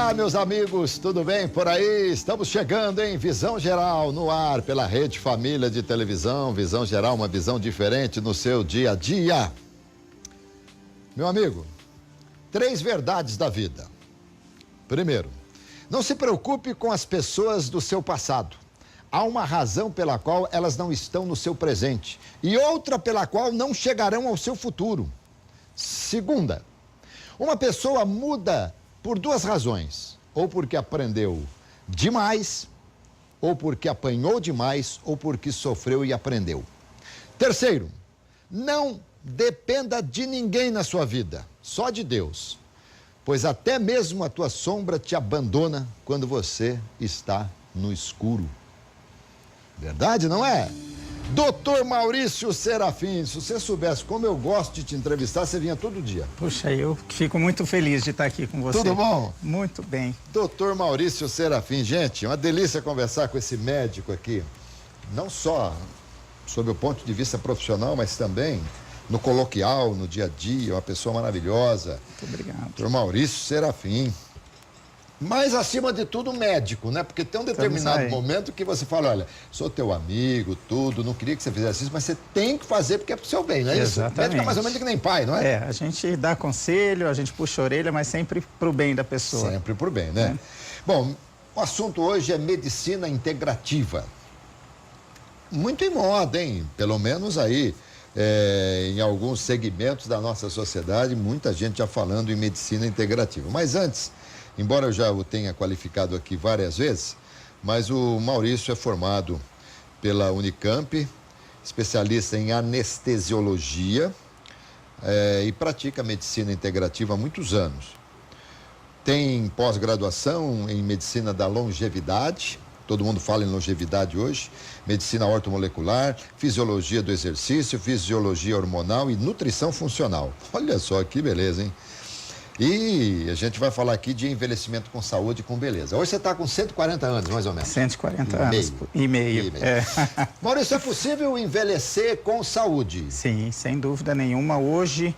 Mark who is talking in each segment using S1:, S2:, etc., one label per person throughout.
S1: Olá, meus amigos, tudo bem por aí? Estamos chegando em Visão Geral no ar pela Rede Família de Televisão. Visão Geral, uma visão diferente no seu dia a dia. Meu amigo, 3 verdades da vida. Primeiro, não se preocupe com as pessoas do seu passado. Há uma razão pela qual elas não estão no seu presente e outra pela qual não chegarão ao seu futuro. Segunda, uma pessoa muda por 2 razões, ou porque aprendeu demais, ou porque apanhou demais, ou porque sofreu e aprendeu. Terceiro, não dependa de ninguém na sua vida, só de Deus, pois até mesmo a tua sombra te abandona quando você está no escuro. Verdade, não é? Doutor Maurício Serafim, se você soubesse como eu gosto de te entrevistar, você vinha todo dia.
S2: Puxa, eu fico muito feliz de estar aqui com você.
S1: Tudo bom?
S2: Muito bem.
S1: Doutor Maurício Serafim, gente, uma delícia conversar com esse médico aqui, não só sob o ponto de vista profissional, mas também no coloquial, no dia a dia, uma pessoa maravilhosa.
S2: Muito obrigado.
S1: Doutor Maurício Serafim. Mas, acima de tudo, médico, né? Porque tem um determinado momento que você fala, olha, sou teu amigo, tudo, não queria que você fizesse isso, mas você tem que fazer porque é pro seu bem, não é isso?
S2: Exatamente.
S1: Médico é mais ou menos que nem pai, não é?
S2: A gente dá conselho, a gente puxa a orelha, mas sempre pro bem da pessoa.
S1: Sempre pro bem, né? Bom, o assunto hoje é medicina integrativa. Muito em moda, hein? Pelo menos aí, em alguns segmentos da nossa sociedade, muita gente já falando em medicina integrativa. Mas antes, embora eu já o tenha qualificado aqui várias vezes, mas o Maurício é formado pela Unicamp, especialista em anestesiologia e pratica medicina integrativa há muitos anos. Tem pós-graduação em medicina da longevidade, todo mundo fala em longevidade hoje, medicina ortomolecular, fisiologia do exercício, fisiologia hormonal e nutrição funcional. Olha só que beleza, hein? E a gente vai falar aqui de envelhecimento com saúde e com beleza. Hoje você está com 140 anos, mais ou menos.
S2: 140 anos e meio.
S1: Maurício, é possível envelhecer com saúde?
S2: Sim, sem dúvida nenhuma. Hoje,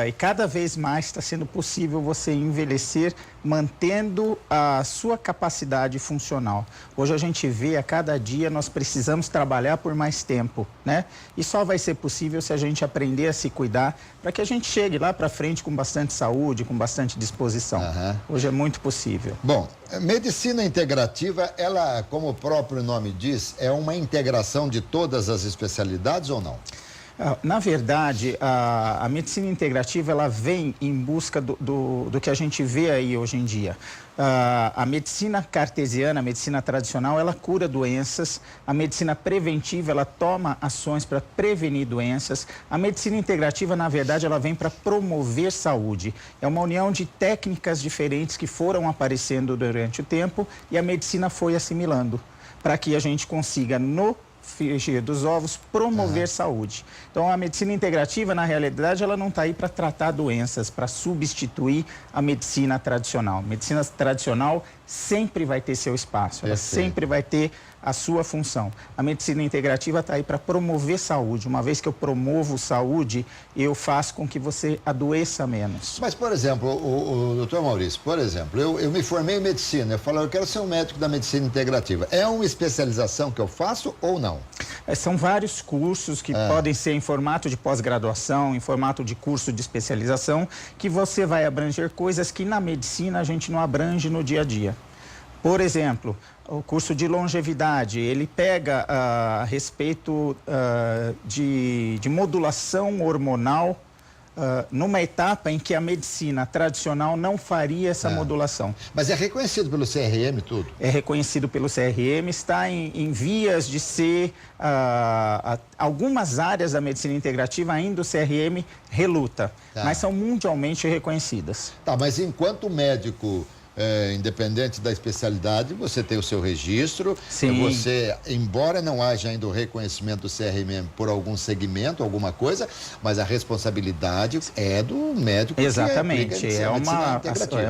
S2: e cada vez mais está sendo possível você envelhecer mantendo a sua capacidade funcional. Hoje a gente vê, a cada dia, nós precisamos trabalhar por mais tempo, né? E só vai ser possível se a gente aprender a se cuidar para que a gente chegue lá para frente com bastante saúde, com bastante disposição. Hoje é muito possível.
S1: Bom, medicina integrativa, ela, como o próprio nome diz, é uma integração de todas as especialidades ou não?
S2: Na verdade, a medicina integrativa, ela vem em busca do que a gente vê aí hoje em dia. A medicina cartesiana, a medicina tradicional, ela cura doenças. A medicina preventiva, ela toma ações para prevenir doenças. A medicina integrativa, na verdade, ela vem para promover saúde. É uma união de técnicas diferentes que foram aparecendo durante o tempo e a medicina foi assimilando para que a gente consiga, no frigir dos ovos, promover saúde. Então, a medicina integrativa, na realidade, ela não está aí para tratar doenças, para substituir a medicina tradicional. A medicina tradicional sempre vai ter seu espaço, ela sempre vai ter a sua função. A medicina integrativa está aí para promover saúde. Uma vez que eu promovo saúde, eu faço com que você adoeça menos.
S1: Mas, por exemplo, o doutor Maurício, por exemplo, eu me formei em medicina, eu falo, eu quero ser um médico da medicina integrativa. É uma especialização que eu faço ou não?
S2: São vários cursos que podem ser em formato de pós-graduação, em formato de curso de especialização, que você vai abranger coisas que na medicina a gente não abrange no dia a dia. Por exemplo, o curso de longevidade, ele pega a respeito de modulação hormonal numa etapa em que a medicina tradicional não faria essa modulação.
S1: Mas é reconhecido pelo CRM tudo? É
S2: reconhecido pelo CRM, está em vias de ser... algumas áreas da medicina integrativa ainda o CRM reluta, mas são mundialmente reconhecidas.
S1: Tá, mas enquanto médico... independente da especialidade, você tem o seu registro.
S2: Sim.
S1: Você, embora não haja ainda o reconhecimento do CRM por algum segmento, alguma coisa, mas a responsabilidade é do médico.
S2: Exatamente, é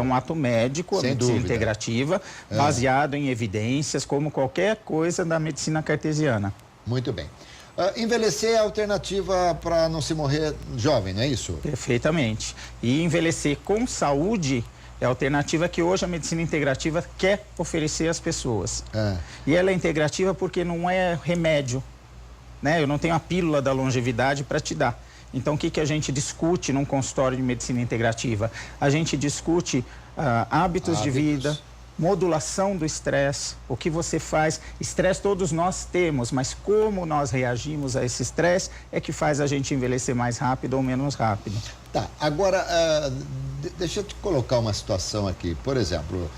S2: um ato médico, a medicina integrativa, baseado em evidências, como qualquer coisa da medicina cartesiana.
S1: Muito bem. Envelhecer é a alternativa para não se morrer jovem, não é isso?
S2: Perfeitamente. E envelhecer com saúde É a alternativa que hoje a medicina integrativa quer oferecer às pessoas. E ela é integrativa porque não é remédio, né? Eu não tenho a pílula da longevidade para te dar. Então, o que a gente discute num consultório de medicina integrativa? A gente discute hábitos de vida, modulação do estresse, o que você faz. Estresse todos nós temos, mas como nós reagimos a esse estresse é que faz a gente envelhecer mais rápido ou menos rápido.
S1: Tá, agora, deixa eu te colocar uma situação aqui. Por exemplo,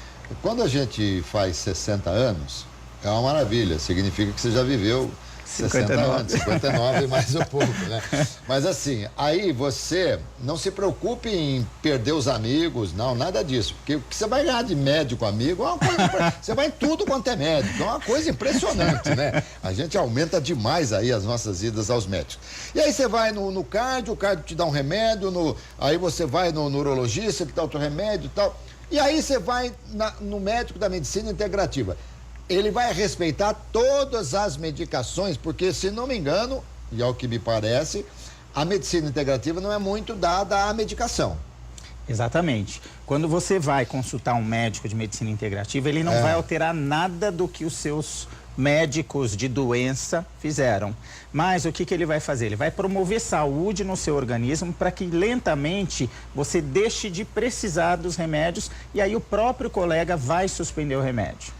S1: quando a gente faz 60 anos, é uma maravilha, significa que você já viveu 60 anos, 59 mais um pouco, né? Mas assim, aí você não se preocupe em perder os amigos, não, nada disso. Porque o que você vai ganhar de médico amigo é uma coisa, você vai em tudo quanto é médico, é uma coisa impressionante, né? A gente aumenta demais aí as nossas idas aos médicos. E aí você vai no cardio, o cardio te dá um remédio, aí você vai no neurologista, que dá outro remédio e tal. E aí você vai no médico da medicina integrativa. Ele vai respeitar todas as medicações, porque, se não me engano, e ao que me parece, a medicina integrativa não é muito dada à medicação.
S2: Exatamente. Quando você vai consultar um médico de medicina integrativa, ele não vai alterar nada do que os seus médicos de doença fizeram. Mas o que ele vai fazer? Ele vai promover saúde no seu organismo para que lentamente você deixe de precisar dos remédios e aí o próprio colega vai suspender o remédio.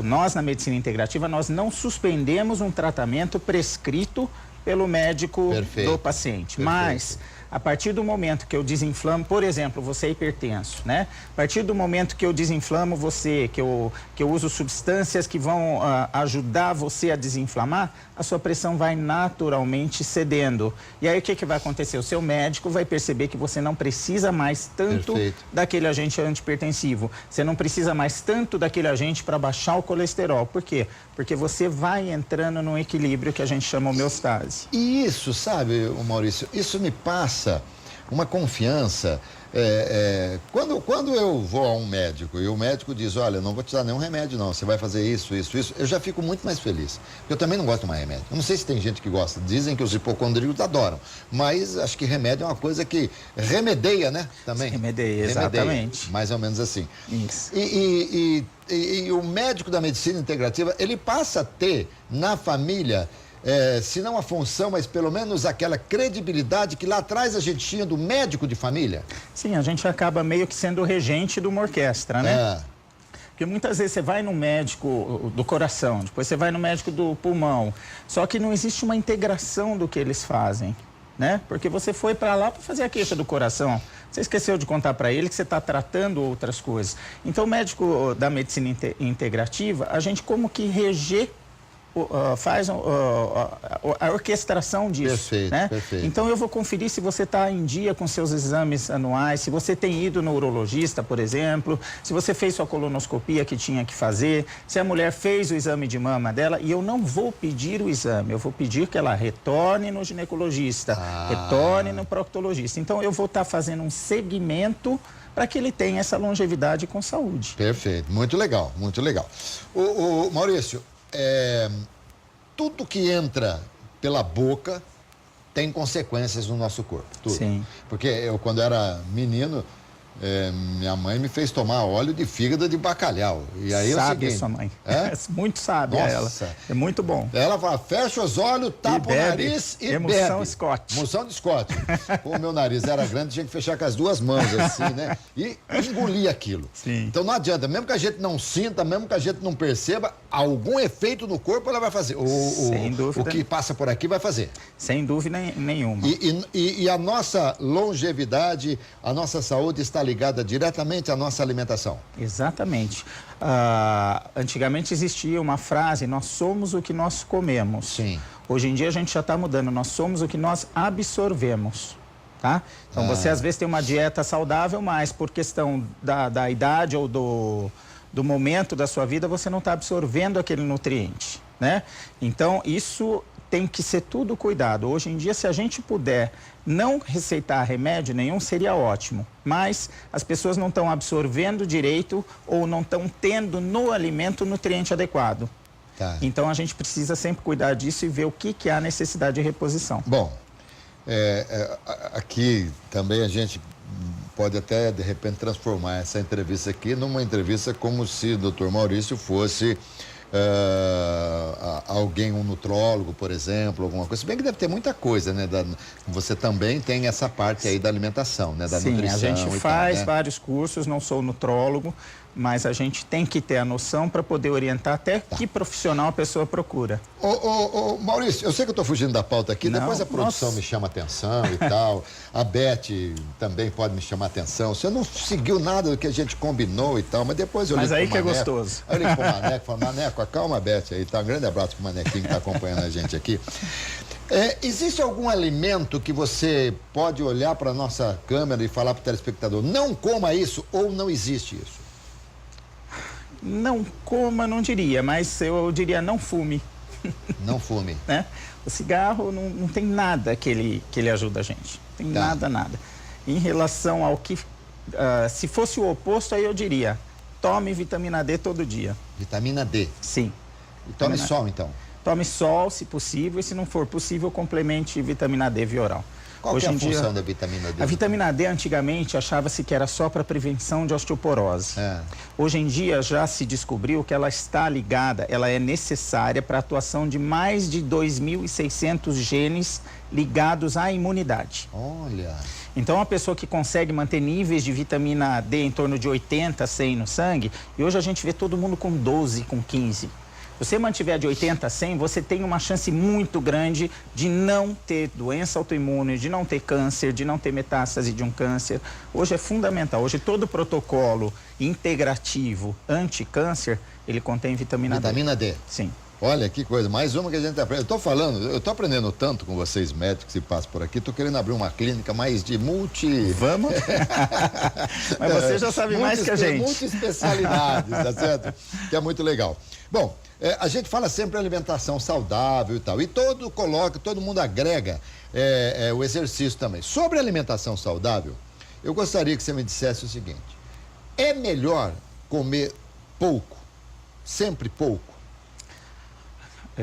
S2: Nós, na medicina integrativa, nós não suspendemos um tratamento prescrito pelo médico do paciente. Mas, a partir do momento que eu desinflamo, por exemplo, você é hipertenso, né? A partir do momento que eu desinflamo você, que eu uso substâncias que vão ajudar você a desinflamar, a sua pressão vai naturalmente cedendo. E aí o que vai acontecer? O seu médico vai perceber que você não precisa mais tanto daquele agente antihipertensivo. Você não precisa mais tanto daquele agente para baixar o colesterol. Por quê? Porque você vai entrando num equilíbrio que a gente chama homeostase.
S1: E isso, sabe, Maurício, isso me passa uma confiança. Quando eu vou a um médico e o médico diz, olha, não vou te dar nenhum remédio não, você vai fazer isso, eu já fico muito mais feliz. Porque eu também não gosto de tomar remédio. Eu não sei se tem gente que gosta, dizem que os hipocondríacos adoram, mas acho que remédio é uma coisa que remedeia, né? Também.
S2: Remedeia, exatamente.
S1: Mais ou menos assim.
S2: Isso.
S1: E o médico da medicina integrativa, ele passa a ter na família, se não a função, mas pelo menos aquela credibilidade que lá atrás a gente tinha do médico de família.
S2: Sim, a gente acaba meio que sendo o regente de uma orquestra, né? Porque muitas vezes você vai no médico do coração, depois você vai no médico do pulmão, só que não existe uma integração do que eles fazem, né? Porque você foi para lá para fazer a queixa do coração, você esqueceu de contar para ele que você está tratando outras coisas. Então, o médico da medicina integrativa, a gente como que faz a orquestração disso, né?
S1: Perfeito.
S2: Então eu vou conferir se você está em dia com seus exames anuais, se você tem ido no urologista, por exemplo, se você fez sua colonoscopia que tinha que fazer, se a mulher fez o exame de mama dela, e eu não vou pedir o exame, eu vou pedir que ela retorne no ginecologista, retorne no proctologista. Então eu vou estar fazendo um segmento para que ele tenha essa longevidade com saúde.
S1: Perfeito, muito legal, muito legal. O Maurício, tudo que entra pela boca tem consequências no nosso corpo. Tudo.
S2: Sim.
S1: Porque eu, quando era menino, minha mãe me fez tomar óleo de fígado de bacalhau. E aí
S2: sabe, sua mãe. Muito sábia ela. É muito bom.
S1: Ela fala, fecha os olhos, tapa o nariz e
S2: Emoção
S1: bebe.
S2: Scott.
S1: Emoção de Scott. O meu nariz era grande, tinha que fechar com as duas mãos, assim, né? E engolir aquilo.
S2: Sim.
S1: Então não adianta, mesmo que a gente não sinta, mesmo que a gente não perceba, algum efeito no corpo ela vai fazer.
S2: Sem dúvida.
S1: O que passa por aqui vai fazer.
S2: Sem dúvida nenhuma.
S1: E a nossa longevidade, a nossa saúde está ligada diretamente à nossa alimentação.
S2: Exatamente. Antigamente existia uma frase, nós somos o que nós comemos.
S1: Sim.
S2: Hoje em dia a gente já está mudando, nós somos o que nós absorvemos. Tá? Então você às vezes tem uma dieta saudável, mas por questão da idade ou do momento da sua vida, você não está absorvendo aquele nutriente, né? Então isso tem que ser tudo cuidado. Hoje em dia, se a gente puder não receitar remédio nenhum, seria ótimo. Mas as pessoas não estão absorvendo direito ou não estão tendo no alimento o nutriente adequado.
S1: Tá.
S2: Então a gente precisa sempre cuidar disso e ver o que há necessidade de reposição.
S1: Bom, aqui também a gente pode até, de repente, transformar essa entrevista aqui numa entrevista como se o Dr. Maurício fosse alguém, um nutrólogo, por exemplo, alguma coisa. Se bem que deve ter muita coisa, né? Você também tem essa parte aí da alimentação, né? Da nutrição.
S2: Sim, a gente
S1: e
S2: faz
S1: tal, né?
S2: vários cursos, não sou nutrólogo, mas a gente tem que ter a noção para poder orientar até que profissional a pessoa procura.
S1: Ô, Maurício, eu sei que eu estou fugindo da pauta aqui,
S2: Não,
S1: depois a produção me chama atenção e tal, a Beth também pode me chamar atenção. Você não seguiu nada do que a gente combinou e tal, mas depois eu ligo pro Maneco.
S2: Mas aí que é gostoso.
S1: Aí eu ligo pro Maneco, falo, Maneco, acalma a Beth aí, tá? Um grande abraço pro Manequinho que está acompanhando a gente aqui. Existe algum alimento que você pode olhar para a nossa câmera e falar para o telespectador, não coma isso, ou não existe isso?
S2: Não coma, não diria, mas eu diria não fume.
S1: Não fume.
S2: Né? O cigarro não tem nada que ele ajuda a gente. Tem nada. Em relação ao que... se fosse o oposto, aí eu diria, tome vitamina D todo dia.
S1: Vitamina D?
S2: Sim.
S1: E tome sol, então?
S2: Tome sol, se possível, e se não for possível, complemente vitamina D via oral.
S1: Qual que é a função da vitamina D?
S2: A vitamina D, antigamente, achava-se que era só para prevenção de osteoporose. Hoje em dia, já se descobriu que ela está ligada, ela é necessária para a atuação de mais de 2.600 genes ligados à imunidade.
S1: Olha!
S2: Então, a pessoa que consegue manter níveis de vitamina D em torno de 80, 100 no sangue, e hoje a gente vê todo mundo com 12, com 15. Se você mantiver de 80 a 100, você tem uma chance muito grande de não ter doença autoimune, de não ter câncer, de não ter metástase de um câncer. Hoje é fundamental. Hoje todo protocolo integrativo anti-câncer, ele contém vitamina D.
S1: Vitamina D?
S2: Sim.
S1: Olha que coisa, mais uma que a gente aprende. Eu tô aprendendo tanto com vocês médicos que passam por aqui, tô querendo abrir uma clínica mais de
S2: Vamos? Mas você já sabe mais que a gente.
S1: Multi-especialidades, tá certo? Que é muito legal. Bom, a gente fala sempre alimentação saudável e tal, e todo mundo agrega o exercício também. Sobre alimentação saudável, eu gostaria que você me dissesse o seguinte, é melhor comer pouco, sempre pouco?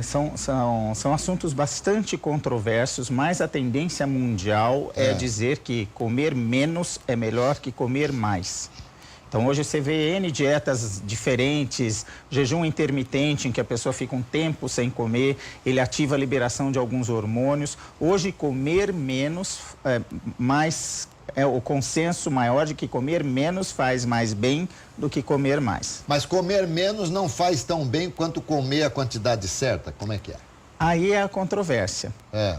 S2: São assuntos bastante controversos, mas a tendência mundial é dizer que comer menos é melhor que comer mais. Então, hoje você vê N dietas diferentes, jejum intermitente, em que a pessoa fica um tempo sem comer, ele ativa a liberação de alguns hormônios. Hoje, comer menos, o consenso maior de que comer menos faz mais bem do que comer mais.
S1: Mas comer menos não faz tão bem quanto comer a quantidade certa? Como é que é?
S2: Aí é a controvérsia.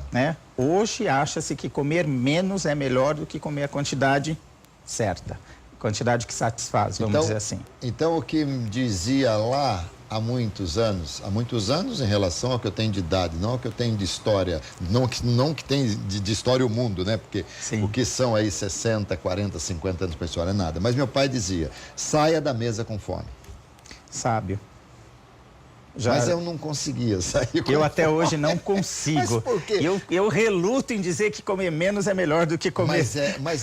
S2: Né? Hoje, acha-se que comer menos é melhor do que comer a quantidade certa. Quantidade que satisfaz, vamos dizer assim. Então,
S1: o que dizia lá há muitos anos em relação ao que eu tenho de idade, não ao que eu tenho de história, não que tem de história o mundo, né? Porque o que são aí 60, 40, 50 anos para a história é nada. Mas meu pai dizia, saia da mesa com fome.
S2: Sábio.
S1: Mas eu não conseguia sair com fome.
S2: Eu até hoje não consigo.
S1: Mas por quê?
S2: Eu reluto em dizer que comer menos é melhor do que comer...
S1: Mas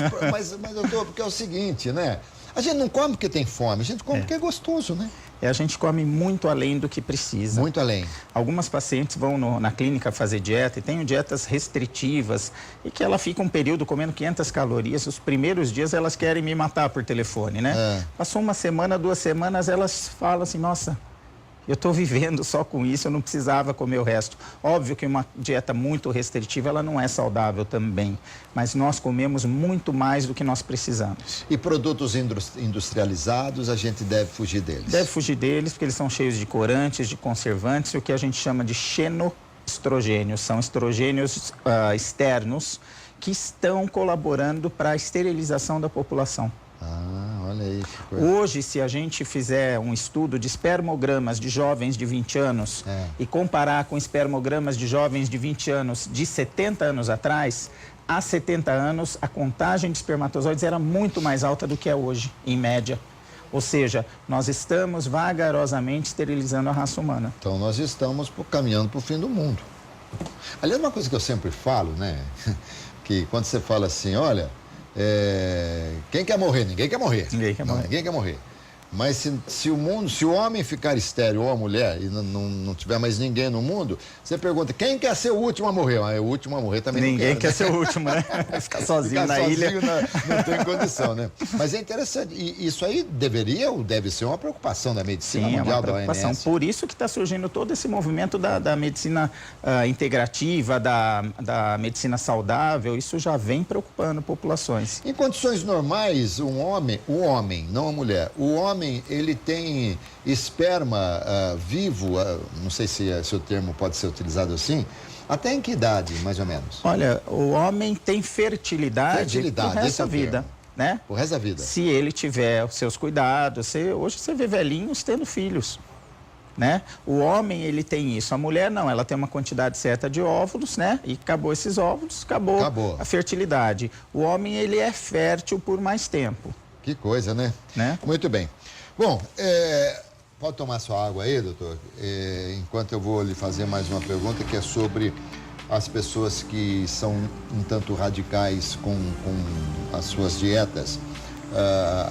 S1: doutor, porque é o seguinte, né? A gente não come porque tem fome, a gente come porque é gostoso, né?
S2: A gente come muito além do que precisa.
S1: Muito além.
S2: Algumas pacientes vão na clínica fazer dieta e tem dietas restritivas e que ela fica um período comendo 500 calorias. Os primeiros dias elas querem me matar por telefone, né? Passou uma semana, 2 semanas, elas falam assim, nossa, eu estou vivendo só com isso, eu não precisava comer o resto. Óbvio que uma dieta muito restritiva, ela não é saudável também, mas nós comemos muito mais do que nós precisamos.
S1: E produtos industrializados, a gente deve fugir deles?
S2: Deve fugir deles, porque eles são cheios de corantes, de conservantes, o que a gente chama de xenoestrogênios. São estrogênios externos que estão colaborando para a esterilização da população.
S1: Olha aí.
S2: Hoje, se a gente fizer um estudo de espermogramas de jovens de 20 anos e comparar com espermogramas de jovens de 20 anos de 70 anos atrás, há 70 anos a contagem de espermatozoides era muito mais alta do que é hoje, em média. Ou seja, nós estamos vagarosamente esterilizando a raça humana.
S1: Então, nós estamos caminhando para o fim do mundo. Aliás, uma coisa que eu sempre falo, né? Que quando você fala assim, olha... quem quer morrer? Ninguém quer morrer.
S2: Ninguém quer morrer.
S1: Ninguém quer morrer. Mas se o homem ficar estéril ou a mulher e não tiver mais ninguém no mundo, você pergunta, quem quer ser o último a morrer? O último a morrer também
S2: ninguém
S1: não quer,
S2: quer ser o último, né? Ficar sozinho na ilha.
S1: Não tem condição, né? Mas é interessante. E isso aí deveria ou deve ser uma preocupação da medicina mundial,
S2: é uma preocupação.
S1: da OMS.
S2: Por isso que está surgindo todo esse movimento da medicina integrativa, da medicina saudável. Isso já vem preocupando populações.
S1: Em condições normais, o homem, não a mulher, o homem, ele tem esperma vivo, não sei se o termo pode ser utilizado assim, até em que idade, mais ou menos?
S2: Olha, o homem tem fertilidade o resto da vida, né?
S1: O resto da vida.
S2: Se ele tiver os seus cuidados, hoje você vê velhinhos tendo filhos, né? O homem, ele tem isso, a mulher não, ela tem uma quantidade certa de óvulos, né? E acabou esses óvulos, acabou a fertilidade. O homem, ele é fértil por mais tempo.
S1: Que coisa, né? Muito bem. Bom, pode tomar sua água aí, doutor? Enquanto eu vou lhe fazer mais uma pergunta, que é sobre as pessoas que são um tanto radicais com as suas dietas.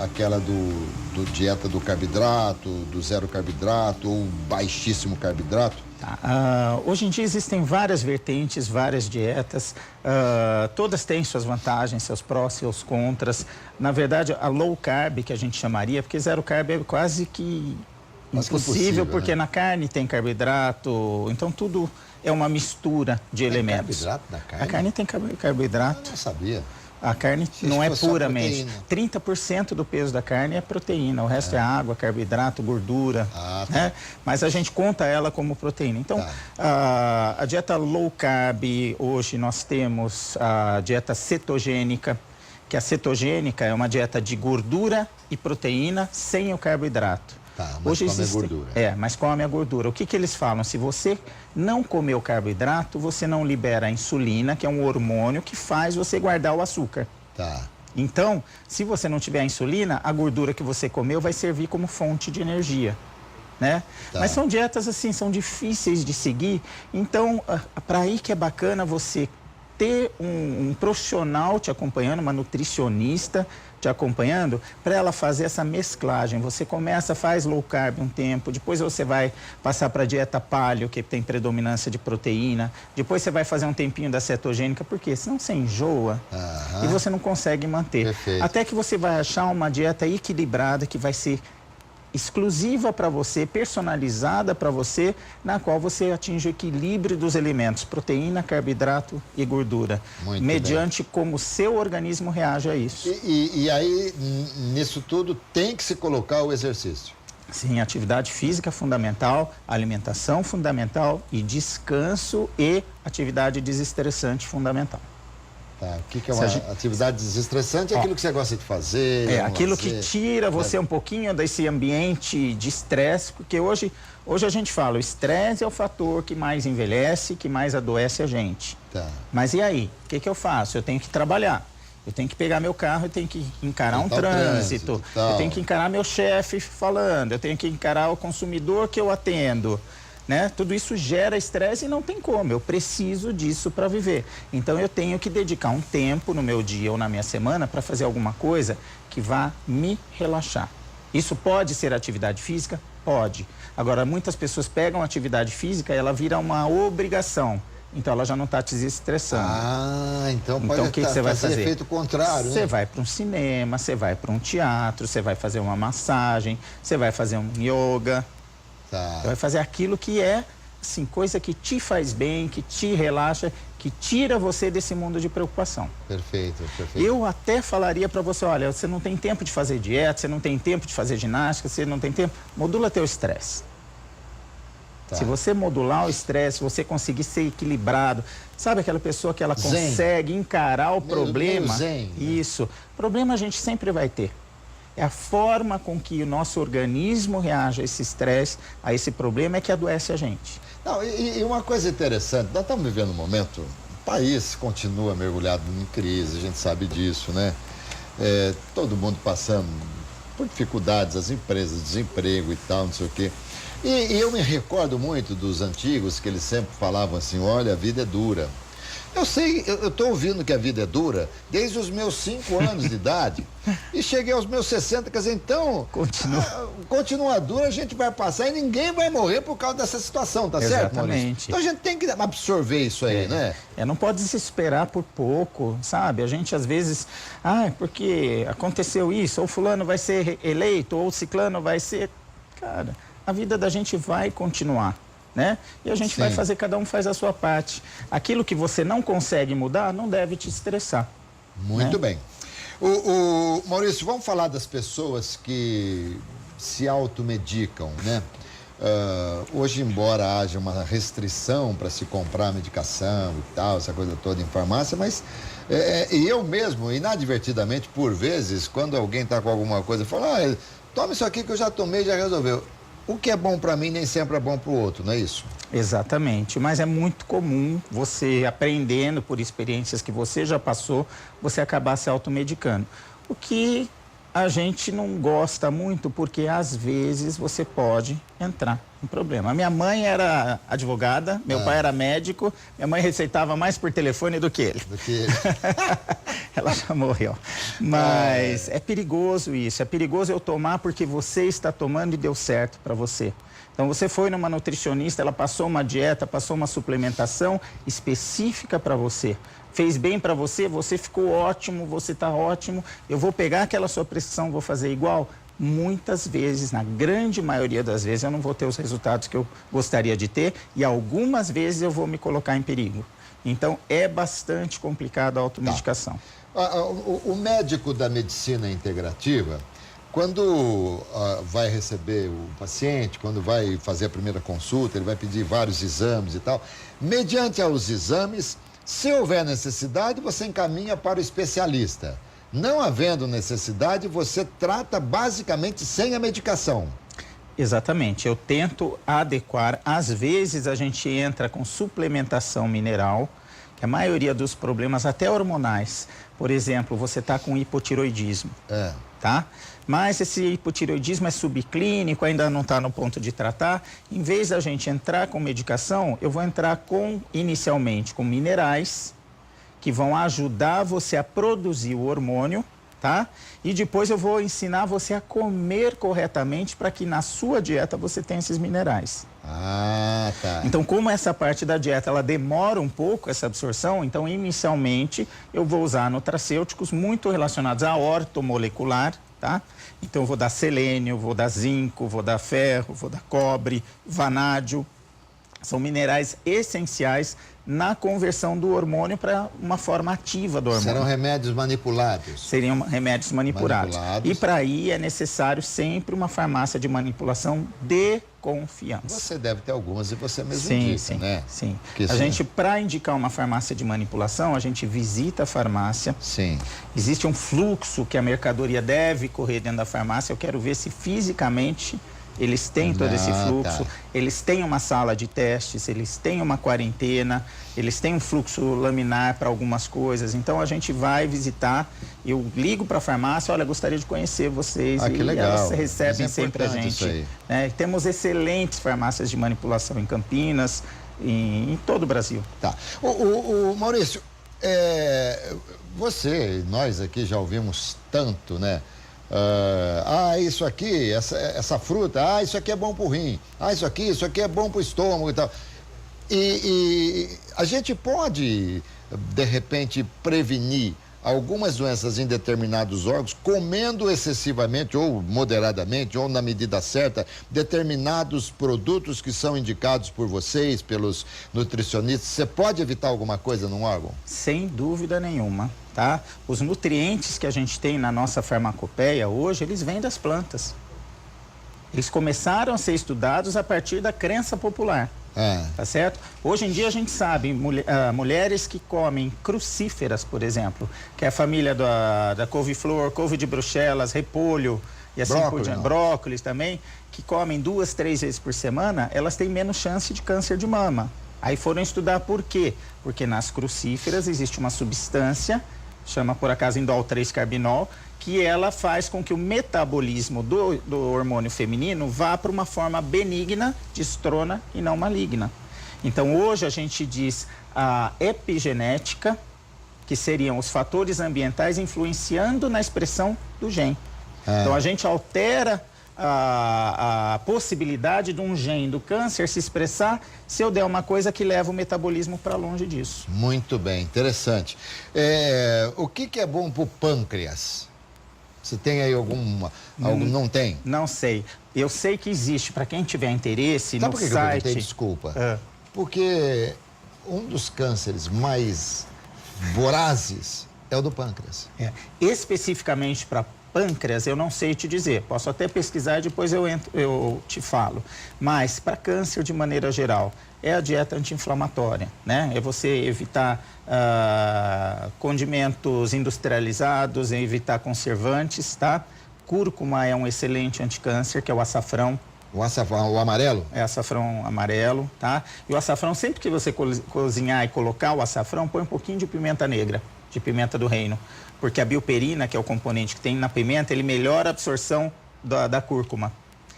S1: Aquela do dieta do carboidrato, do zero carboidrato ou baixíssimo carboidrato.
S2: Hoje em dia existem várias vertentes, várias dietas, todas têm suas vantagens, seus prós, seus contras. Na verdade, a low carb, que a gente chamaria, porque zero carb é quase que impossível, porque na carne tem carboidrato, então tudo é uma mistura de elementos.
S1: Carboidrato na carne?
S2: A carne tem carboidrato.
S1: Eu não sabia.
S2: A carne não é puramente. 30% do peso da carne é proteína, o resto é água, carboidrato, gordura, né? Mas a gente conta ela como proteína. Então, a dieta low carb, hoje nós temos a dieta cetogênica, que a cetogênica é uma dieta de gordura e proteína sem o carboidrato.
S1: Mas hoje come a gordura.
S2: Mas come a gordura. O que eles falam? Se você não comer o carboidrato, você não libera a insulina, que é um hormônio que faz você guardar o açúcar. Então, se você não tiver a insulina, a gordura que você comeu vai servir como fonte de energia, né? Mas são dietas assim, são difíceis de seguir. Então, para aí que é bacana você ter um profissional te acompanhando, uma nutricionista te acompanhando, para ela fazer essa mesclagem. Você começa, faz low carb um tempo, depois você vai passar para a dieta paleo, que tem predominância de proteína, depois você vai fazer um tempinho da cetogênica, porque senão você enjoa e você não consegue manter.
S1: Perfeito.
S2: Até que você vai achar uma dieta equilibrada que vai ser exclusiva para você, personalizada para você, na qual você atinge o equilíbrio dos elementos, proteína, carboidrato e gordura, mediante como o seu organismo reage a isso.
S1: E aí, nisso tudo, tem que se colocar o exercício?
S2: Sim, atividade física fundamental, alimentação fundamental e descanso e atividade desestressante fundamental.
S1: O que é uma atividade desestressante? É aquilo que você gosta de fazer.
S2: Aquilo que tira você um pouquinho desse ambiente de estresse, porque hoje a gente fala, o estresse é o fator que mais envelhece, que mais adoece a gente. Mas e aí? O que eu faço? Eu tenho que trabalhar. Eu tenho que pegar meu carro, eu tenho que encarar um trânsito, eu tenho que encarar meu chefe falando, eu tenho que encarar o consumidor que eu atendo. Né? Tudo isso gera estresse e não tem como, eu preciso disso para viver. Então eu tenho que dedicar um tempo no meu dia ou na minha semana para fazer alguma coisa que vá me relaxar. Isso pode ser atividade física? Pode. Agora, muitas pessoas pegam a atividade física e ela vira uma obrigação. Então ela já não está te desestressando.
S1: Então o
S2: que você vai fazer?
S1: Efeito contrário,
S2: Você vai para um cinema, você vai para um teatro, você vai fazer uma massagem, você vai fazer um yoga. Você vai fazer aquilo que é, assim, coisa que te faz bem, que te relaxa, que tira você desse mundo de preocupação.
S1: Perfeito.
S2: Eu até falaria para você, olha, você não tem tempo de fazer dieta, você não tem tempo de fazer ginástica, você não tem tempo, modula teu estresse. Se você modular o estresse, você conseguir ser equilibrado, sabe aquela pessoa que ela consegue encarar o problema?
S1: Zen,
S2: Isso. Problema a gente sempre vai ter. É a forma com que o nosso organismo reage a esse estresse, a esse problema, é que adoece a gente.
S1: E uma coisa interessante, nós estamos vivendo um momento, o país continua mergulhado em crise, a gente sabe disso, né? Todo mundo passando por dificuldades, as empresas, desemprego e tal, não sei o quê. E eu me recordo muito dos antigos, que eles sempre falavam assim, olha, a vida é dura. Eu sei, eu tô ouvindo que a vida é dura desde os meus 5 anos de idade e cheguei aos meus 60, quer dizer, então... Continua dura, a gente vai passar e ninguém vai morrer por causa dessa situação, tá certo, Maurício? Então a gente tem que absorver isso aí, né?
S2: Não pode se esperar por pouco, sabe? A gente às vezes, porque aconteceu isso, ou fulano vai ser eleito, ou ciclano vai ser... Cara, a vida da gente vai continuar. Né? E a gente vai fazer, cada um faz a sua parte. Aquilo que você não consegue mudar, não deve te estressar.
S1: Muito bem. Maurício, vamos falar das pessoas que se automedicam, né? Hoje, embora haja uma restrição para se comprar medicação e tal, essa coisa toda em farmácia, mas eu mesmo, inadvertidamente, por vezes, quando alguém está com alguma coisa, fala, toma isso aqui que eu já tomei, já resolveu. O que é bom para mim nem sempre é bom para o outro, não é isso?
S2: Exatamente, mas é muito comum você, aprendendo por experiências que você já passou, você acabar se automedicando. O que a gente não gosta muito, porque às vezes você pode entrar em problema. A minha mãe era advogada, meu pai era médico, minha mãe receitava mais por telefone do que ele. Ela já morreu. Mas é perigoso isso, é perigoso eu tomar porque você está tomando e deu certo para você. Então você foi numa nutricionista, ela passou uma dieta, passou uma suplementação específica para você. Fez bem para você, você ficou ótimo, você está ótimo. Eu vou pegar aquela sua prescrição, vou fazer igual? Muitas vezes, na grande maioria das vezes, eu não vou ter os resultados que eu gostaria de ter e algumas vezes eu vou me colocar em perigo. Então, é bastante complicado a automedicação.
S1: O médico da medicina integrativa, quando vai receber o paciente, quando vai fazer a primeira consulta, ele vai pedir vários exames e tal. Mediante aos exames, se houver necessidade, você encaminha para o especialista. Não havendo necessidade, você trata basicamente sem a medicação.
S2: Exatamente, eu tento adequar. Às vezes a gente entra com suplementação mineral, que a maioria dos problemas, até hormonais. Por exemplo, você está com hipotiroidismo, tá? Mas esse hipotiroidismo é subclínico, ainda não está no ponto de tratar. Em vez da gente entrar com medicação, eu vou entrar inicialmente com minerais, que vão ajudar você a produzir o hormônio, tá? E depois eu vou ensinar você a comer corretamente para que na sua dieta você tenha esses minerais.
S1: Tá.
S2: Então, como essa parte da dieta, ela demora um pouco, essa absorção, então, inicialmente, eu vou usar nutracêuticos muito relacionados à ortomolecular, tá? Então, eu vou dar selênio, vou dar zinco, vou dar ferro, vou dar cobre, vanádio. São minerais essenciais na conversão do hormônio para uma forma ativa do hormônio.
S1: Serão remédios manipulados?
S2: Seriam remédios manipulados. E para aí é necessário sempre uma farmácia de manipulação de confiança.
S1: Você deve ter algumas e você mesmo indica, né?
S2: Sim. A gente, para indicar uma farmácia de manipulação, a gente visita a farmácia.
S1: Sim.
S2: Existe um fluxo que a mercadoria deve correr dentro da farmácia. Eu quero ver se fisicamente eles têm todo esse fluxo, eles têm uma sala de testes, eles têm uma quarentena, eles têm um fluxo laminar para algumas coisas. Então, a gente vai visitar, eu ligo para a farmácia, olha, gostaria de conhecer vocês.
S1: Que legal.
S2: Elas recebem sempre a gente.
S1: Isso aí.
S2: Né? Temos excelentes farmácias de manipulação em Campinas, em todo o Brasil.
S1: Tá. Maurício, você e nós aqui já ouvimos tanto, né? Isso aqui, essa fruta, isso aqui é bom pro rim, isso aqui é bom pro estômago e tal. E a gente pode, de repente, prevenir algumas doenças em determinados órgãos, comendo excessivamente ou moderadamente ou na medida certa, determinados produtos que são indicados por vocês, pelos nutricionistas. Você pode evitar alguma coisa num órgão?
S2: Sem dúvida nenhuma, tá? Os nutrientes que a gente tem na nossa farmacopeia hoje, eles vêm das plantas. Eles começaram a ser estudados a partir da crença popular. Tá certo? Hoje em dia a gente sabe, mulheres que comem crucíferas, por exemplo, que é a família da couve-flor, couve de Bruxelas, repolho e assim por diante, brócolis também, que comem 2, 3 vezes por semana, elas têm menos chance de câncer de mama. Aí foram estudar por quê? Porque nas crucíferas existe uma substância, chama por acaso indol 3-carbinol, que ela faz com que o metabolismo do hormônio feminino vá para uma forma benigna de estrona e não maligna. Então, hoje a gente diz a epigenética, que seriam os fatores ambientais influenciando na expressão do gene. Então, a gente altera a possibilidade de um gene do câncer se expressar se eu der uma coisa que leva o metabolismo para longe disso.
S1: Muito bem, interessante. O que é bom para o pâncreas? Você tem aí algum não tem?
S2: Não sei. Eu sei que existe, para quem tiver interesse,
S1: Sabe
S2: no
S1: por que
S2: site...
S1: eu perguntei? Desculpa. Porque um dos cânceres mais vorazes é o do pâncreas.
S2: Especificamente para pâncreas, eu não sei te dizer. Posso até pesquisar e depois eu te falo. Mas para câncer, de maneira geral, é a dieta anti-inflamatória, né? É você evitar condimentos industrializados, evitar conservantes, tá? Cúrcuma é um excelente anticâncer, que é o açafrão.
S1: O açafrão, o amarelo?
S2: É açafrão amarelo, tá? E o açafrão, sempre que você cozinhar e colocar o açafrão, põe um pouquinho de pimenta negra, de pimenta do reino. Porque a bilperina, que é o componente que tem na pimenta, ele melhora a absorção da cúrcuma.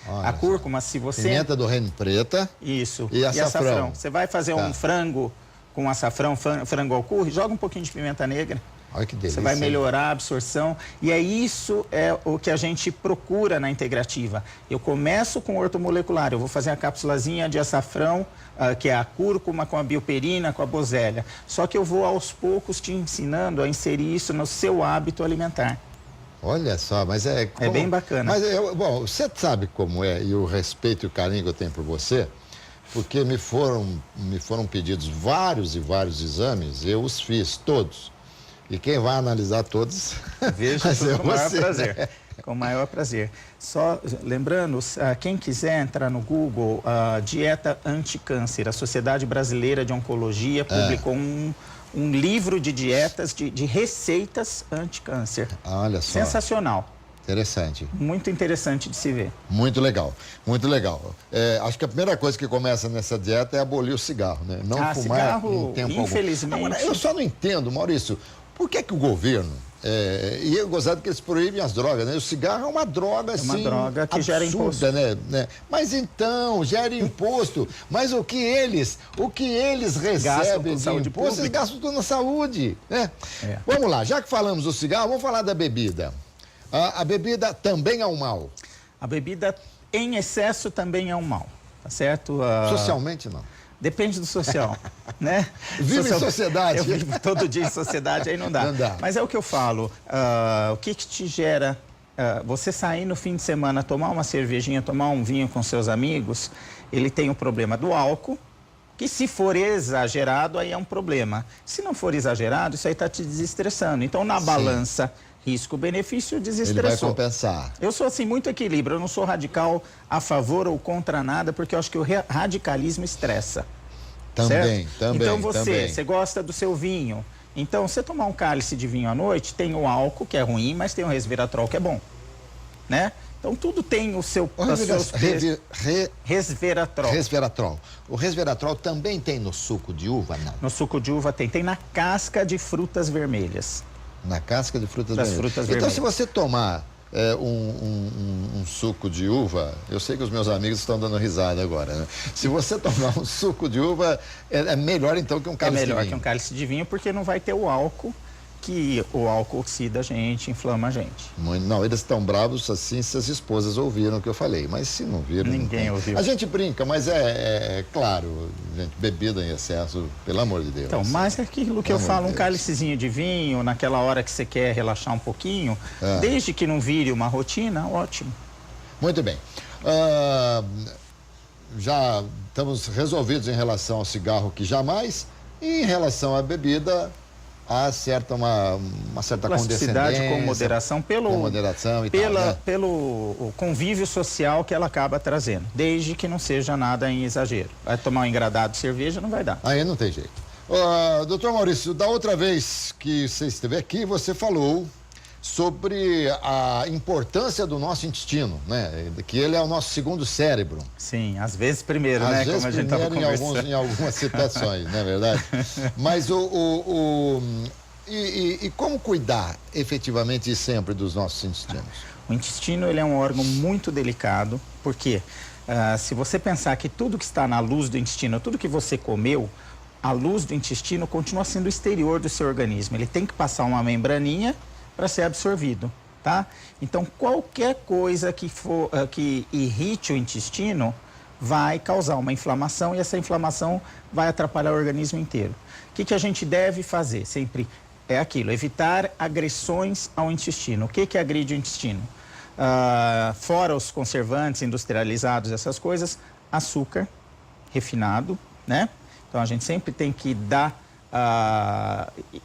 S1: Olha
S2: a cúrcuma, se você...
S1: Pimenta do reino preta.
S2: Isso.
S1: E açafrão.
S2: Você vai fazer um frango com açafrão, frango ao curry, joga um pouquinho de pimenta negra.
S1: Olha que delícia.
S2: Você vai melhorar a absorção. E isso é o que a gente procura na integrativa. Eu começo com ortomolecular, eu vou fazer a cápsulazinha de açafrão, que é a cúrcuma com a bilperina, com a bosélia. Só que eu vou aos poucos te ensinando a inserir isso no seu hábito alimentar.
S1: Olha só, mas é
S2: bem bacana.
S1: Mas, bom, você sabe como é, e o respeito e o carinho que eu tenho por você, porque me foram pedidos vários e vários exames, eu os fiz todos. E quem vai analisar todos
S2: veja com o maior prazer. Né? Com o maior prazer. Só lembrando, quem quiser entrar no Google, Dieta Anticâncer, a Sociedade Brasileira de Oncologia publicou um livro de dietas, de receitas anticâncer.
S1: Olha só.
S2: Sensacional.
S1: Interessante.
S2: Muito interessante de se ver.
S1: Muito legal, muito legal. Acho que a primeira coisa que começa nessa dieta é abolir o cigarro, né? Não fumar
S2: cigarro,
S1: em tempo
S2: infelizmente...
S1: algum. Agora, eu só não entendo, Maurício, por que o governo... e eu gostado que eles proíbem as drogas, né? O cigarro é uma droga, assim,
S2: uma droga que
S1: absurda,
S2: gera imposto.
S1: Né? Mas então, gera imposto. Mas o que eles recebem de imposto, eles gastam tudo na saúde, né? Vamos lá, já que falamos do cigarro, vamos falar da bebida. A bebida também é um mal?
S2: A bebida em excesso também é um mal, tá certo?
S1: Socialmente, não.
S2: Depende do social, né?
S1: Vive em sociedade.
S2: Eu vivo todo dia em sociedade, aí não dá.
S1: Não dá.
S2: Mas é o que eu falo, o que te gera... você sair no fim de semana, tomar uma cervejinha, tomar um vinho com seus amigos, ele tem o problema do álcool, que se for exagerado, aí é um problema. Se não for exagerado, isso aí está te desestressando. Então, na balança... risco-benefício, desestressou.
S1: Ele vai compensar.
S2: Eu sou, assim, muito equilíbrio. Eu não sou radical a favor ou contra nada, porque eu acho que o radicalismo estressa.
S1: Também,
S2: certo?
S1: também.
S2: Então, você gosta do seu vinho. Então, você tomar um cálice de vinho à noite, tem o álcool, que é ruim, mas tem o resveratrol, que é bom. Né? Então, tudo tem o seu... Resveratrol.
S1: Resveratrol. O resveratrol também tem no suco de uva, não?
S2: No suco de uva tem. Tem na casca de frutas vermelhas.
S1: Na casca de frutas
S2: das
S1: vermelhas.
S2: Frutas
S1: então,
S2: vermelhas.
S1: se você tomar um suco de uva, eu sei que os meus amigos estão dando risada agora, né? Se você tomar um suco de uva, é melhor então que um cálice de vinho.
S2: É melhor que um cálice de vinho, porque não vai ter o álcool, que o álcool oxida a gente, inflama a gente.
S1: Não, eles estão bravos assim se as esposas ouviram o que eu falei, mas se não viram...
S2: Ninguém ouviu.
S1: A gente brinca, mas claro, gente, bebida em excesso, pelo amor de Deus.
S2: Então, mas é aquilo que eu falo, um cálicezinho de vinho, naquela hora que você quer relaxar um pouquinho, desde que não vire uma rotina, ótimo.
S1: Muito bem. Já estamos resolvidos em relação ao cigarro, que jamais, e em relação à bebida... há uma certa condescendência.
S2: Com moderação,
S1: e tal, né?
S2: pelo convívio social que ela acaba trazendo, desde que não seja nada em exagero. Vai tomar um engradado de cerveja, não vai dar.
S1: Aí não tem jeito. Doutor Maurício, da outra vez que você esteve aqui, você falou sobre a importância do nosso intestino, né? Que ele é o nosso segundo cérebro.
S2: Sim, às vezes primeiro,
S1: às
S2: né?
S1: Vezes
S2: como a gente estava conversando.
S1: Em algumas situações, não é verdade? Mas e como cuidar efetivamente e sempre dos nossos intestinos?
S2: O intestino, ele é um órgão muito delicado, porque Se você pensar que tudo que está na luz do intestino, tudo que você comeu, a luz do intestino continua sendo o exterior do seu organismo. Ele tem que passar uma membraninha para ser absorvido, tá? Então, qualquer coisa que irrite o intestino vai causar uma inflamação e essa inflamação vai atrapalhar o organismo inteiro. O que a gente deve fazer? Sempre é aquilo, evitar agressões ao intestino. O que agride o intestino? Fora os conservantes industrializados, essas coisas, açúcar refinado, né? Então a gente sempre tem que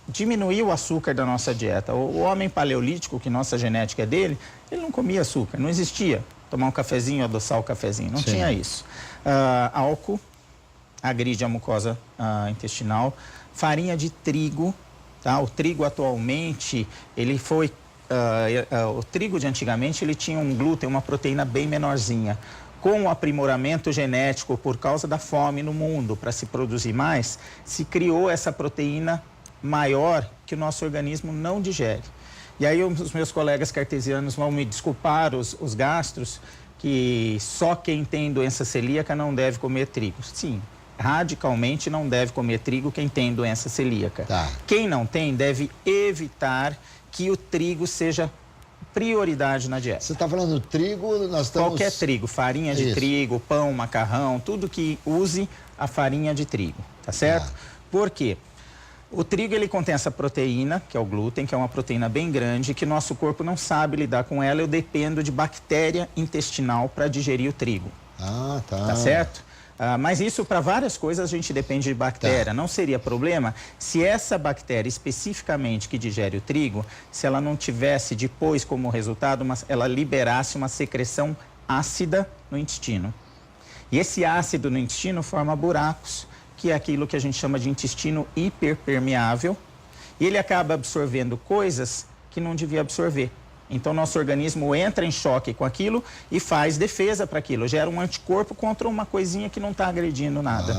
S2: diminuir o açúcar da nossa dieta. O homem paleolítico, que nossa genética é dele, ele não comia açúcar, não existia. Tomar um cafezinho, adoçar o cafezinho, não tinha isso. Álcool agride a mucosa intestinal. Farinha de trigo, tá? O trigo atualmente, ele foi... o trigo de antigamente, ele tinha um glúten, uma proteína bem menorzinha. Com o aprimoramento genético, por causa da fome no mundo, para se produzir mais, se criou essa proteína maior que o nosso organismo não digere. E aí os meus colegas cartesianos vão me desculpar, os gastros, que só quem tem doença celíaca não deve comer trigo. Sim, radicalmente não deve comer trigo quem tem doença celíaca.
S1: Tá.
S2: Quem não tem deve evitar que o trigo seja prioridade na dieta.
S1: Você está falando do trigo, nós estamos...
S2: Qualquer trigo, farinha de trigo, pão, macarrão, tudo que use a farinha de trigo, tá certo? Por quê? O trigo, ele contém essa proteína, que é o glúten, que é uma proteína bem grande, que nosso corpo não sabe lidar com ela. Eu dependo de bactéria intestinal para digerir o trigo. Tá certo? Mas isso, para várias coisas, a gente depende de bactéria. Não seria problema se essa bactéria, especificamente, que digere o trigo, se ela não tivesse depois, como resultado, ela liberasse uma secreção ácida no intestino. E esse ácido no intestino forma buracos, que é aquilo que a gente chama de intestino hiperpermeável, e ele acaba absorvendo coisas que não devia absorver. Então, nosso organismo entra em choque com aquilo e faz defesa para aquilo, gera um anticorpo contra uma coisinha que não está agredindo nada.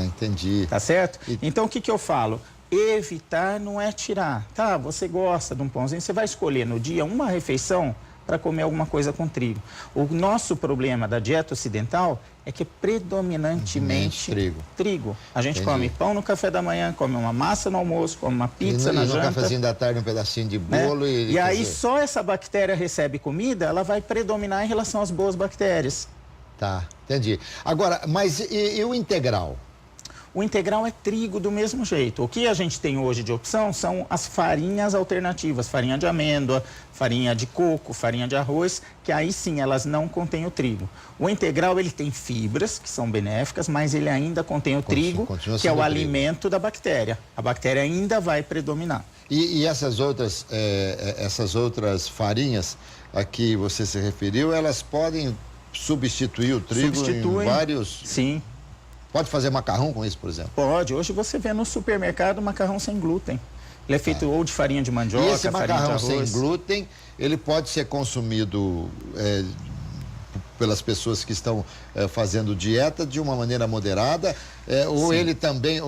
S1: Entendi.
S2: Tá certo? Então, o que eu falo? Evitar não é tirar. Tá, você gosta de um pãozinho, você vai escolher no dia uma refeição para comer alguma coisa com trigo. O nosso problema da dieta ocidental é que é predominantemente trigo. A gente come pão no café da manhã, come uma massa no almoço, come uma pizza na janta.
S1: E no cafezinho da tarde um pedacinho de bolo.
S2: E aí só essa bactéria recebe comida, ela vai predominar em relação às boas bactérias.
S1: Tá, entendi. Agora, mas e o integral?
S2: O integral é trigo do mesmo jeito. O que a gente tem hoje de opção são as farinhas alternativas, farinha de amêndoa, farinha de coco, farinha de arroz, que aí sim elas não contêm o trigo. O integral, ele tem fibras, que são benéficas, mas ele ainda contém o trigo, que é o alimento da bactéria. A bactéria ainda vai predominar.
S1: E essas outras farinhas a que você se referiu, elas podem substituir o trigo em vários...
S2: Sim.
S1: Pode fazer macarrão com isso, por exemplo?
S2: Pode. Hoje você vê no supermercado macarrão sem glúten. Ele é feito ou de farinha de mandioca,
S1: e esse
S2: farinha de
S1: macarrão
S2: arroz.
S1: sem glúten, ele pode ser consumido pelas pessoas que estão fazendo dieta de uma maneira moderada, ou ele também,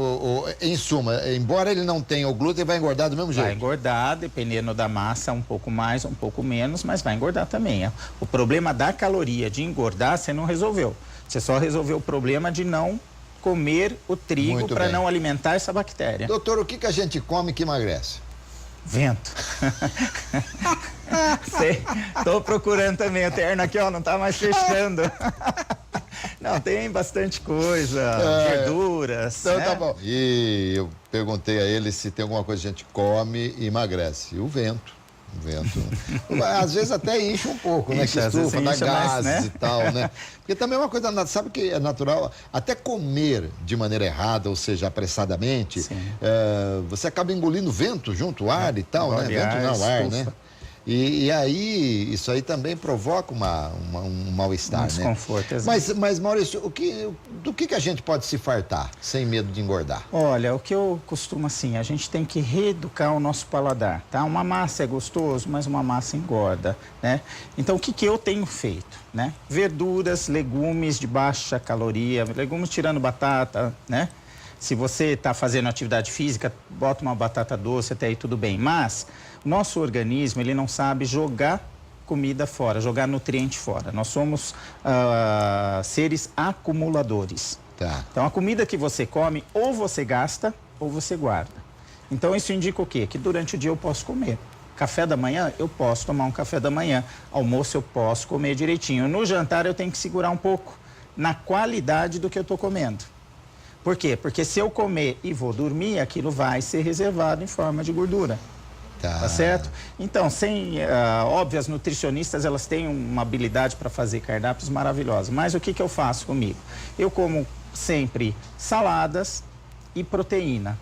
S1: em suma, embora ele não tenha o glúten, vai engordar do mesmo jeito?
S2: Vai engordar, dependendo da massa, um pouco mais, um pouco menos, mas vai engordar também. O problema da caloria, de engordar, você não resolveu. Você só resolveu o problema de não comer o trigo para não alimentar essa bactéria.
S1: Doutor, o que a gente come que emagrece?
S2: Vento. Sei, tô procurando também o terno aqui, ó, não tá mais fechando. Não, tem bastante coisa, verduras.
S1: Então tá bom. E eu perguntei a ele se tem alguma coisa que a gente come e emagrece. E o vento. Às vezes até enche um pouco, né? Que estufa, dá gases e tal, né? Porque também é uma coisa, sabe que é natural, até comer de maneira errada, ou seja, apressadamente, você acaba engolindo vento junto, ar e tal, né? Vento não, ar, né? E aí, isso aí também provoca um mal-estar,
S2: desconforto,
S1: né? Mas Maurício, do que a gente pode se fartar sem medo de engordar?
S2: Olha, o que eu costumo assim, a gente tem que reeducar o nosso paladar, tá? Uma massa é gostoso, mas uma massa engorda, né? Então, o que eu tenho feito, né? Verduras, legumes de baixa caloria, legumes tirando batata, né? Se você está fazendo atividade física, bota uma batata doce, até aí tudo bem. Mas nosso organismo, ele não sabe jogar comida fora, jogar nutriente fora. Nós somos seres acumuladores.
S1: Tá.
S2: Então, a comida que você come, ou você gasta, ou você guarda. Então, isso indica o quê? Que durante o dia eu posso comer. Café da manhã, eu posso tomar um café da manhã. Almoço, eu posso comer direitinho. No jantar, eu tenho que segurar um pouco na qualidade do que eu estou comendo. Por quê? Porque se eu comer e vou dormir, aquilo vai ser reservado em forma de gordura. Tá certo? Então, óbvio, as nutricionistas, elas têm uma habilidade para fazer cardápios maravilhosos. Mas o que eu faço comigo? Eu como sempre saladas e proteína,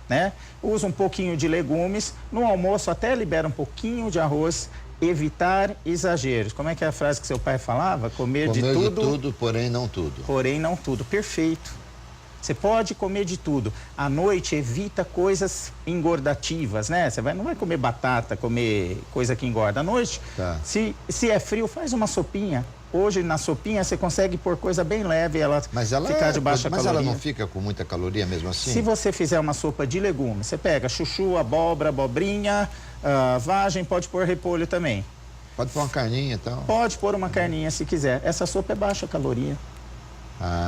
S2: né? Uso um pouquinho de legumes. No almoço até libera um pouquinho de arroz. Evitar exageros. Como é que é a frase que seu pai falava? Comer de tudo,
S1: porém não tudo.
S2: Porém não tudo. Perfeito. Você pode comer de tudo. À noite, evita coisas engordativas, né? Você não vai comer batata, comer coisa que engorda. À noite,
S1: tá.
S2: se é frio, faz uma sopinha. Hoje, na sopinha, você consegue pôr coisa bem leve, ela ficar de baixa caloria.
S1: Mas ela não fica com muita caloria mesmo assim?
S2: Se você fizer uma sopa de legumes, você pega chuchu, abóbora, abobrinha, vagem, pode pôr repolho também.
S1: Pode pôr uma carninha e tal?
S2: Pode pôr uma carninha se quiser. Essa sopa é baixa caloria.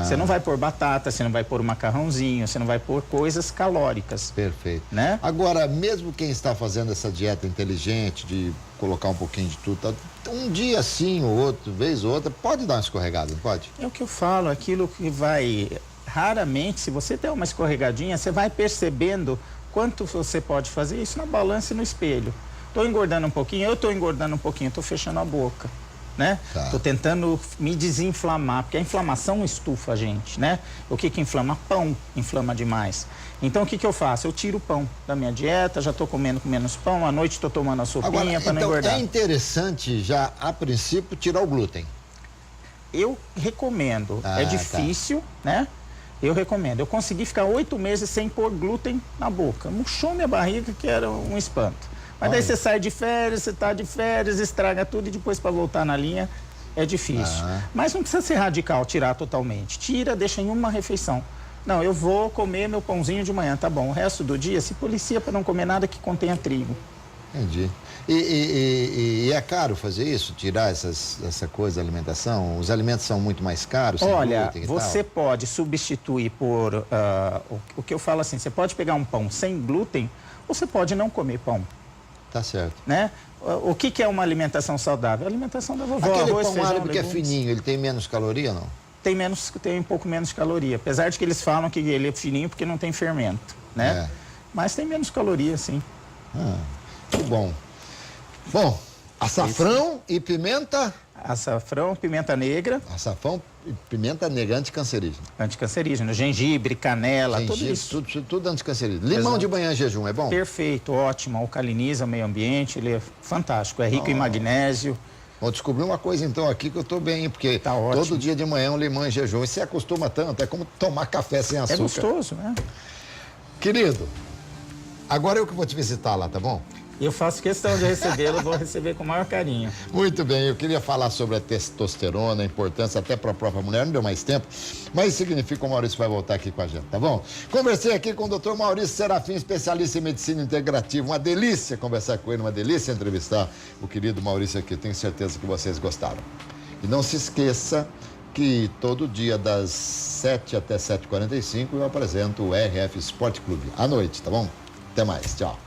S2: Você não vai pôr batata, você não vai pôr macarrãozinho, você não vai pôr coisas calóricas.
S1: Perfeito.
S2: Né?
S1: Agora, mesmo quem está fazendo essa dieta inteligente, de colocar um pouquinho de tudo, tá, um dia sim ou outro, vez ou outra, pode dar uma escorregada, não pode?
S2: É o que eu falo, aquilo que vai... Raramente, se você der uma escorregadinha, você vai percebendo quanto você pode fazer isso na balança e no espelho. Estou engordando um pouquinho, eu estou engordando um pouquinho, estou fechando a boca. Né?
S1: Tá.
S2: Tô tentando me desinflamar, porque a inflamação estufa a gente, né? O que inflama? Pão inflama demais. Então, o que eu faço? Eu tiro o pão da minha dieta, já tô comendo com menos pão, à noite tô tomando a sopinha para não engordar.
S1: É interessante já, a princípio, tirar o glúten.
S2: Eu recomendo. É difícil, né? Eu recomendo. Eu consegui ficar 8 meses sem pôr glúten na boca. Murchou minha barriga, que era um espanto. Mas daí você sai de férias, você tá de férias, estraga tudo e depois para voltar na linha é difícil. Mas não precisa ser radical, tirar totalmente. Tira, deixa em uma refeição. Não, eu vou comer meu pãozinho de manhã, tá bom. O resto do dia se policia para não comer nada que contenha trigo.
S1: Entendi. E é caro fazer isso? Tirar essa coisa da alimentação? Os alimentos são muito mais caros?
S2: Olha, você pode substituir por... o que eu falo assim, você pode pegar um pão sem glúten ou você pode não comer pão.
S1: Tá certo.
S2: Né? O que é uma alimentação saudável? A alimentação da vovó,
S1: aquele
S2: arroz,
S1: pão
S2: feijão,
S1: árabe que é
S2: legumes.
S1: fininho, ele tem menos caloria ou não?
S2: Tem um pouco menos caloria. Apesar de que eles falam que ele é fininho porque não tem fermento, né? Mas tem menos caloria, sim.
S1: Muito bom. Bom, açafrão e pimenta...
S2: Açafrão, pimenta negra.
S1: Açafrão e pimenta negra anticancerígena.
S2: Anticancerígeno, gengibre, canela, tudo isso.
S1: Tudo anticancerígeno. Limão de manhã em jejum, é bom?
S2: Perfeito, ótimo. Alcaliniza o meio ambiente, ele é fantástico. É rico em magnésio.
S1: Vou descobrir uma coisa então aqui que eu tô bem, porque todo dia de manhã um limão em jejum. E você acostuma tanto, é como tomar café sem açúcar.
S2: É gostoso, né?
S1: Querido, agora eu que vou te visitar lá, tá bom?
S2: Eu faço questão de recebê-lo, vou receber com o maior carinho.
S1: Muito bem, eu queria falar sobre a testosterona, a importância até para a própria mulher, não deu mais tempo, mas significa que o Maurício vai voltar aqui com a gente, tá bom? Conversei aqui com o Dr. Maurício Serafim, especialista em medicina integrativa, uma delícia conversar com ele, uma delícia entrevistar o querido Maurício aqui, tenho certeza que vocês gostaram. E não se esqueça que todo dia das 7 até 7h45 eu apresento o RF Esporte Clube, à noite, tá bom? Até mais, tchau.